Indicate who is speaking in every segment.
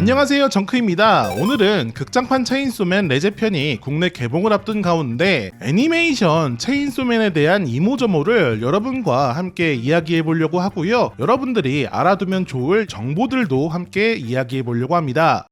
Speaker 1: 안녕하세요, 정크입니다. 오늘은 극장판 체인소맨 레제편이 국내 개봉을 앞둔 가운데 애니메이션 체인소맨에 대한 이모저모를 여러분과 함께 이야기해보려고 하고요. 여러분들이 알아두면 좋을 정보들도 함께 이야기해보려고 합니다.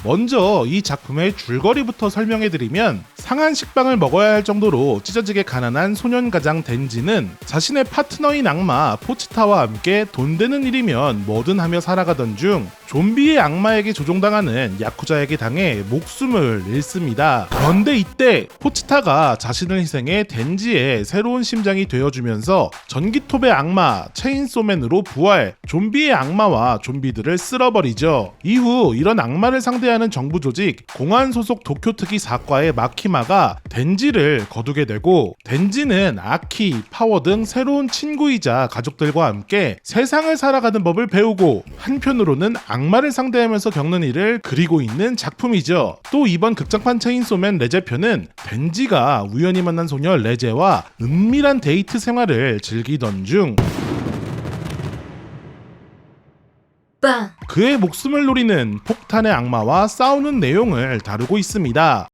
Speaker 1: 먼저 이 작품의 줄거리부터 설명해드리면, 상한 식빵을 먹어야 할 정도로 찢어지게 가난한 소년가장 덴지는 자신의 파트너인 악마 포치타와 함께 돈 되는 일이면 뭐든 하며 살아가던 중 좀비의 악마에게 조종당하는 야쿠자에게 당해 목숨을 잃습니다. 그런데 이때 포치타가 자신을 희생해 덴지의 새로운 심장이 되어주면서 전기톱의 악마 체인소맨으로 부활, 좀비의 악마와 좀비들을 쓸어버리죠. 이후 이런 악마를 상대하는 정부 조직 공안 소속 도쿄특위 4과의 마키마가 덴지를 거두게 되고, 덴지는 아키, 파워 등 새로운 친구이자 가족들과 함께 세상을 살아가는 법을 배우고, 한편으로는 악마를 상대하면서 겪는 일을 그리고 있는 작품이죠. 또 이번 극장판 체인소맨 레제편은 덴지가 우연히 만난 소녀 레제와 은밀한 데이트 생활을 즐기던 중 그의 목숨을 노리는 폭탄의 악마와 싸우는 내용을 다루고 있습니다.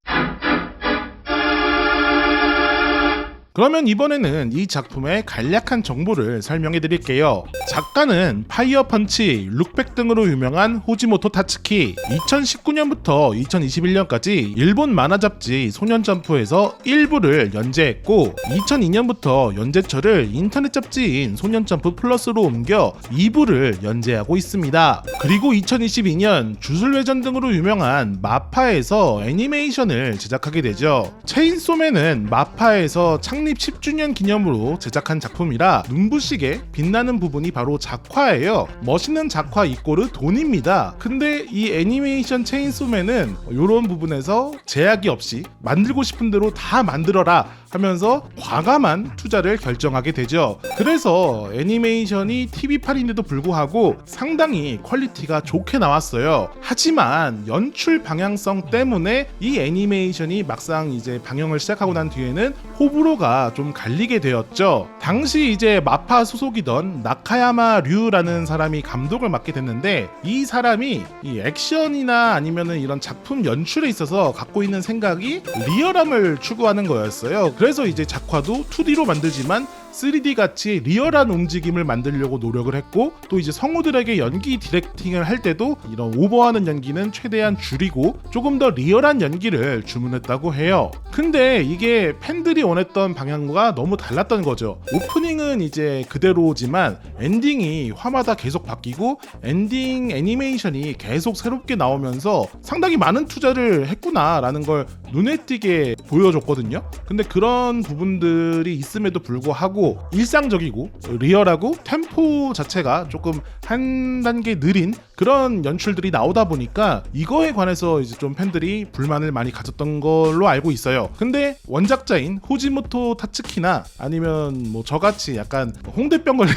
Speaker 1: 그러면 이번에는 이 작품의 간략한 정보를 설명해 드릴게요. 작가는 파이어 펀치, 룩백 등으로 유명한 호지모토 타츠키. 2019년부터 2021년까지 일본 만화 잡지 소년점프에서 1부를 연재했고, 2002년부터 연재처를 인터넷 잡지인 소년점프 플러스로 옮겨 2부를 연재하고 있습니다. 그리고 2022년 주술회전 등으로 유명한 마파에서 애니메이션을 제작하게 되죠. 체인소맨은 마파에서 창립 10주년 기념으로 제작한 작품이라 눈부시게 빛나는 부분이 바로 작화예요. 멋있는 작화 이꼬르 돈입니다. 근데 이 애니메이션 체인소맨은 이런 부분에서 제약이 없이 만들고 싶은 대로 다 만들어라 하면서 과감한 투자를 결정하게 되죠. 그래서 애니메이션이 TV판인데도 불구하고 상당히 퀄리티가 좋게 나왔어요. 하지만 연출 방향성 때문에 이 애니메이션이 막상 이제 방영을 시작하고 난 뒤에는 호불호가 좀 갈리게 되었죠. 당시 이제 마파 소속이던 나카야마 류라는 사람이 감독을 맡게 됐는데, 이 사람이 이 액션이나 아니면은 이런 작품 연출에 있어서 갖고 있는 생각이 리얼함을 추구하는 거였어요. 그래서 이제 작화도 2D로 만들지만 3D 같이 리얼한 움직임을 만들려고 노력을 했고, 또 이제 성우들에게 연기 디렉팅을 할 때도 이런 오버하는 연기는 최대한 줄이고 조금 더 리얼한 연기를 주문했다고 해요. 근데 이게 팬들이 원했던 방향과 너무 달랐던 거죠. 오프닝은 이제 그대로지만 엔딩이 화마다 계속 바뀌고 엔딩 애니메이션이 계속 새롭게 나오면서 상당히 많은 투자를 했구나라는 걸 눈에 띄게 보여줬거든요. 근데 그런 부분들이 있음에도 불구하고 일상적이고 리얼하고 템포 자체가 조금 한 단계 느린 그런 연출들이 나오다 보니까 이거에 관해서 이제 좀 팬들이 불만을 많이 가졌던 걸로 알고 있어요. 근데 원작자인 호지모토 타츠키나 아니면 뭐 저같이 약간 홍대병 걸린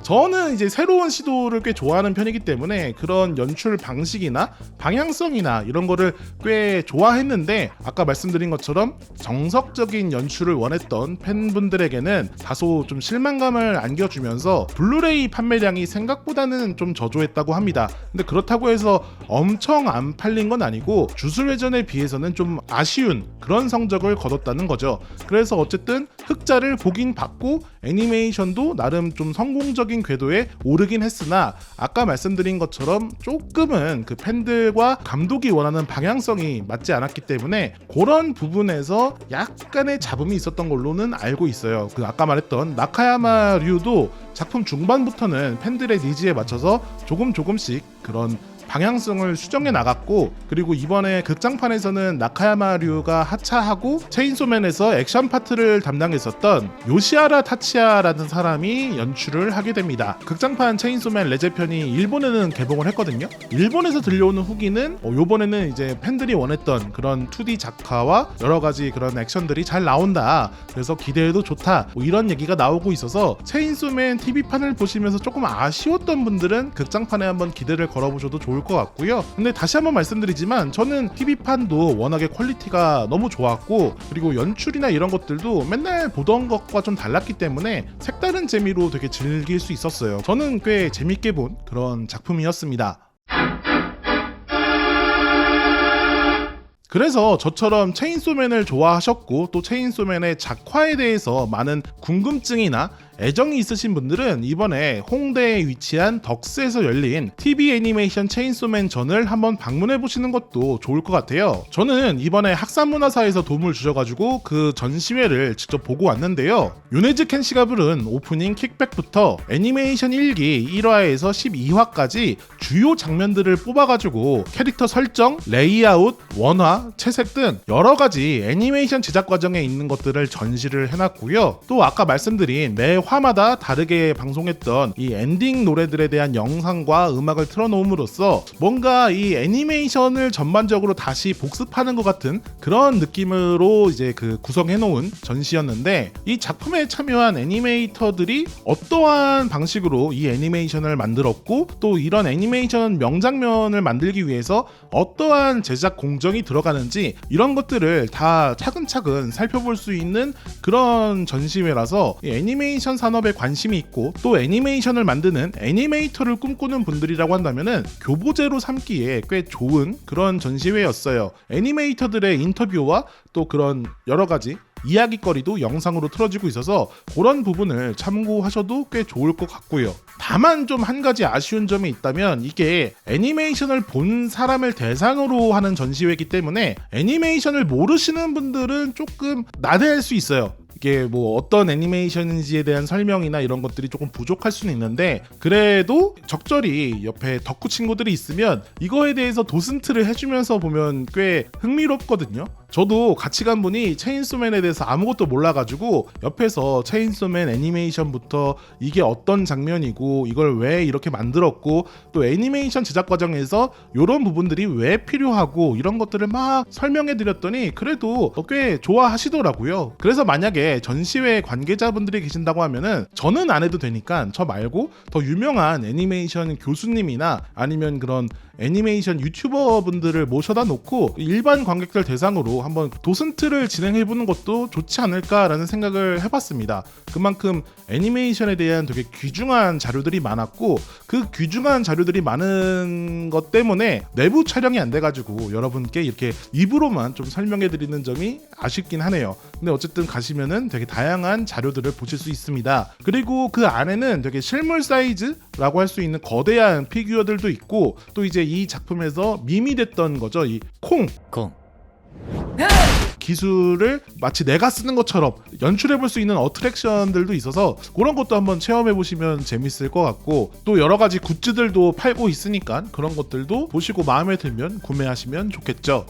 Speaker 1: 저는 이제 새로운 시도를 꽤 좋아하는 편이기 때문에 그런 연출 방식이나 방향성이나 이런 거를 꽤 좋아했는데, 아까 말씀드린 것처럼 정석적인 연출을 원했던 팬분들에게는 다소 좀 실망감을 안겨주면서 블루레이 판매량이 생각보다는 좀 저조했다고 합니다. 근데 그렇다고 해서 엄청 안 팔린 건 아니고 주술회전에 비해서는 좀 아쉬운 그런 성적을 거뒀다는 거죠. 그래서 어쨌든 흑자를 보긴 봤고 애니메이션도 나름 좀 성공적인 궤도에 오르긴 했으나, 아까 말씀드린 것처럼 조금은 그 팬들과 감독이 원하는 방향성이 맞지 않았기 때문에 그런 부분에서 약간의 잡음이 있었던 걸로는 알고 있어요. 그 아까 말했던 나카야마 류도 작품 중반부터는 팬들의 니즈에 맞춰서 조금씩 그런 방향성을 수정해 나갔고, 그리고 이번에 극장판에서는 나카야마류가 하차하고 체인소맨에서 액션 파트를 담당했었던 요시하라 타치야라는 사람이 연출을 하게 됩니다. 극장판 체인소맨 레제편이 일본에는 개봉을 했거든요. 일본에서 들려오는 후기는 요번에는 이제 팬들이 원했던 그런 2D 작화와 여러 가지 그런 액션들이 잘 나온다, 그래서 기대해도 좋다, 뭐 이런 얘기가 나오고 있어서 체인소맨 TV판을 보시면서 조금 아쉬웠던 분들은 극장판에 한번 기대를 걸어보셔도 좋을 좋을 것 같고요. 근데 다시 한번 말씀드리지만 저는 TV판도 워낙에 퀄리티가 너무 좋았고, 그리고 연출이나 이런 것들도 맨날 보던 것과 좀 달랐기 때문에 색다른 재미로 되게 즐길 수 있었어요. 저는 꽤 재밌게 본 그런 작품이었습니다. 그래서 저처럼 체인소맨을 좋아하셨고 또 체인소맨의 작화에 대해서 많은 궁금증이나 애정이 있으신 분들은 이번에 홍대에 위치한 덕스에서 열린 TV 애니메이션 체인소맨 전을 한번 방문해 보시는 것도 좋을 것 같아요. 저는 이번에 학산문화사에서 도움을 주셔가지고 그 전시회를 직접 보고 왔는데요. 요네즈 켄시가 부른 오프닝 킥백부터 애니메이션 1기 1화에서 12화까지 주요 장면들을 뽑아가지고 캐릭터 설정, 레이아웃, 원화, 채색 등 여러가지 애니메이션 제작 과정에 있는 것들을 전시를 해놨고요. 또 아까 말씀드린 매 화마다 다르게 방송했던 이 엔딩 노래들에 대한 영상과 음악을 틀어놓음으로써 뭔가 이 애니메이션을 전반적으로 다시 복습하는 것 같은 그런 느낌으로 이제 그 구성해놓은 전시였는데, 이 작품에 참여한 애니메이터들이 어떠한 방식으로 이 애니메이션을 만들었고 또 이런 애니메이션 명장면을 만들기 위해서 어떠한 제작 공정이 들어가는지 이런 것들을 다 차근차근 살펴볼 수 있는 그런 전시회라서 이 애니메이션 산업에 관심이 있고 또 애니메이션을 만드는 애니메이터를 꿈꾸는 분들이라고 한다면은 교보제로 삼기에 꽤 좋은 그런 전시회였어요. 애니메이터들의 인터뷰와 또 그런 여러 가지 이야기거리도 영상으로 틀어지고 있어서 그런 부분을 참고하셔도 꽤 좋을 것 같고요. 다만 좀 한 가지 아쉬운 점이 있다면 이게 애니메이션을 본 사람을 대상으로 하는 전시회이기 때문에 애니메이션을 모르시는 분들은 조금 나대할 수 있어요. 이게 뭐 어떤 애니메이션인지에 대한 설명이나 이런 것들이 조금 부족할 수는 있는데, 그래도 적절히 옆에 덕후 친구들이 있으면 이거에 대해서 도슨트를 해주면서 보면 꽤 흥미롭거든요. 저도 같이 간 분이 체인소맨에 대해서 아무것도 몰라가지고 옆에서 체인소맨 애니메이션부터 이게 어떤 장면이고 이걸 왜 이렇게 만들었고 또 애니메이션 제작 과정에서 이런 부분들이 왜 필요하고 이런 것들을 막 설명해 드렸더니 그래도 꽤 좋아하시더라고요. 그래서 만약에 전시회 관계자분들이 계신다고 하면은 저는 안 해도 되니까 저 말고 더 유명한 애니메이션 교수님이나 아니면 그런 애니메이션 유튜버 분들을 모셔다 놓고 일반 관객들 대상으로 한번 도슨트를 진행해보는 것도 좋지 않을까라는 생각을 해봤습니다. 그만큼 애니메이션에 대한 되게 귀중한 자료들이 많았고 그 귀중한 자료들이 많은 것 때문에 내부 촬영이 안 돼가지고 여러분께 이렇게 입으로만 좀 설명해드리는 점이 아쉽긴 하네요. 근데 어쨌든 가시면은 되게 다양한 자료들을 보실 수 있습니다. 그리고 그 안에는 되게 실물 사이즈라고 할 수 있는 거대한 피규어들도 있고 또 이제 이 작품에서 밈이 됐던 거죠. 이 콩 기술을 마치 내가 쓰는 것처럼 연출해볼 수 있는 어트랙션들도 있어서 그런 것도 한번 체험해보시면 재밌을 것 같고 또 여러가지 굿즈들도 팔고 있으니까 그런 것들도 보시고 마음에 들면 구매하시면 좋겠죠.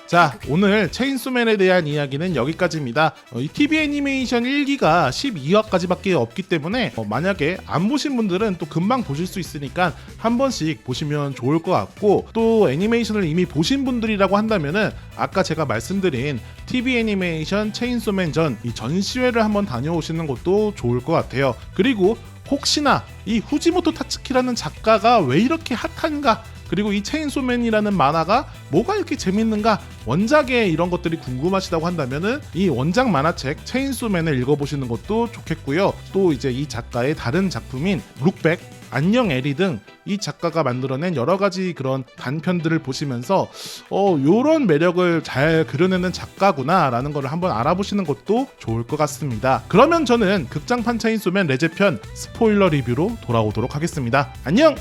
Speaker 1: 자, 오늘 체인소맨에 대한 이야기는 여기까지입니다. 이 TV 애니메이션 1기가 12화까지밖에 없기 때문에 만약에 안 보신 분들은 또 금방 보실 수 있으니까 한 번씩 보시면 좋을 것 같고, 또 애니메이션을 이미 보신 분들이라고 한다면은 아까 제가 말씀드린 TV 애니메이션 체인소맨 전 이 전시회를 한번 다녀오시는 것도 좋을 것 같아요. 그리고 혹시나 이 후지모토 타츠키라는 작가가 왜 이렇게 핫한가, 그리고 이 체인소맨이라는 만화가 뭐가 이렇게 재밌는가, 원작의 이런 것들이 궁금하시다고 한다면은 이 원작 만화책 체인소맨을 읽어보시는 것도 좋겠고요. 또 이제 이 작가의 다른 작품인 룩백, 안녕 에리 등 이 작가가 만들어낸 여러 가지 그런 단편들을 보시면서 요런 매력을 잘 그려내는 작가구나 라는 걸 한번 알아보시는 것도 좋을 것 같습니다. 그러면 저는 극장판 체인소맨 레제편 스포일러 리뷰로 돌아오도록 하겠습니다. 안녕!